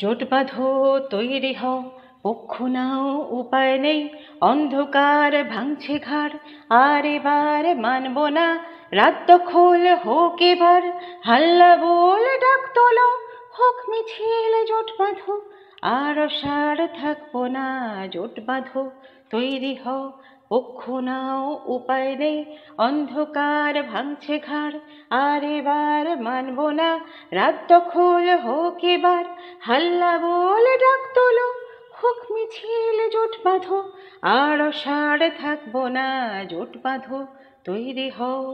জোট বাঁধো, তৈরি হও, পক্ষ নাও, উপায় নেই, অন্ধকার ভাঙছে ঘাড়, আর এবার মানব না, রাত দখল হোক এবার, হাল্লা বল ডাক তোলো, হোক মিছিল, জোট বাঁধো, আর অসাড় থাকবো না, জোট বাঁধো, তৈরি হও, পক্ষ নাও, উপায় নেই, অন্ধকার ভাঙছে ঘাড়, আর এবার মানব না, রাত দখল হোক এবার, হাল্লা বল ডাক তোলো, হোক মিছিল, জোট বাঁধো, আর অসাড় থাকবো না, জোট বাঁধো, তৈরি হও।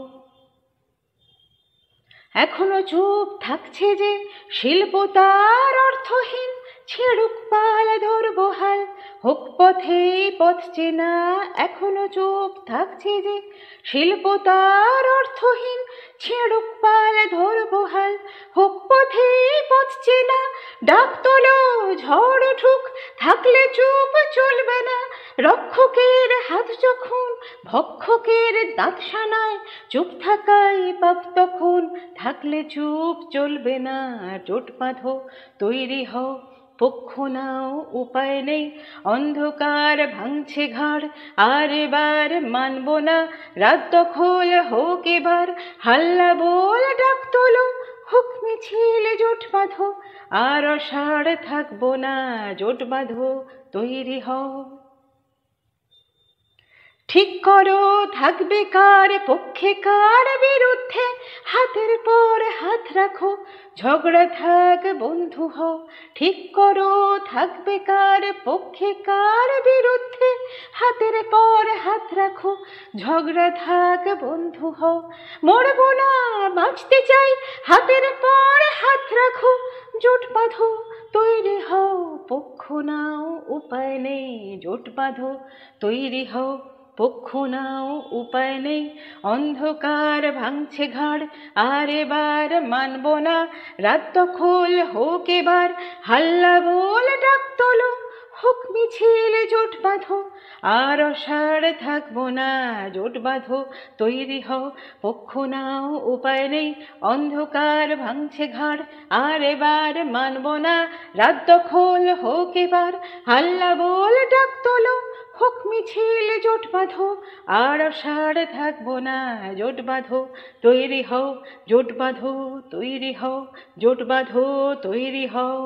এখনো চুপ থাকছে যে শিল্প তার অর্থহীন, ছেড়ুক পাল ধরবো হাল, হোক পথে পথ চেনা। এখনো চুপ থাকছে যে শিল্প তার অর্থহীন, ছেড়ুক পাল ধরবো হাল, হোক পথে পথ চেনা। ডাক তোলো, ঝড় উঠুক, থাকলে চুপ চলবে না, রক্ষকের হাত যখন ভক্ষকের দাঁত সানায়, চুপ থাকাই পাপ তখন, থাকলে চুপ চলবে না, জোট বাঁধো, তৈরি হও, পক্ষ নাও, উপায় নেই, অন্ধকার ভাঙছে ঘাড়, আর এবার মানব না, রাত দখল হোক এবার, হাল্লা বল ডাক তোলো, হোক মিছিল, জোট বাঁধো, আর অসাড় থাকবো না, জোট বাঁধো, তৈরি হও। ঠিক করো থাকবে কার পক্ষে কার বিরুদ্ধে, হাতের পর হাত রাখো, ঝগড়া থাক বন্ধু হও। ঠিক করো থাকবে কার পক্ষে কার বিরুদ্ধে, হাতের পর হাত রাখো, ঝগড়া থাক বন্ধু হও। মরবো না, বাঁচতে চাই, হাতের পর হাত রাখো, জোট বাঁধো, তৈরি হও, পক্ষ নাও, উপায় নেই, জোট বাঁধো, তৈরি হও, পক্ষ নাও, উপায় নেই, অন্ধকার ভাঙছে ঘাড়, আর এবার মানব না, রাত দখল হোক এবার, হাল্লা বল ডাক তোলো, হোক মিছিল, জোট বাঁধো, আর অসাড় থাকবো না, জোট বাঁধো, তৈরি হও, পক্ষ নাও, উপায় নেই, অন্ধকার ভাঙছে ঘাড়, আর এবার মানব না, রাত দখল হোক এবার, হাল্লা বল ডাক তোলো, হোক মিছিল, জোট বাঁধো, আর অসাড় থাকবো না, জোট বাঁধো, তৈরি হও, জোট বাঁধো, তৈরি হও, জোট বাঁধো, তৈরি হও।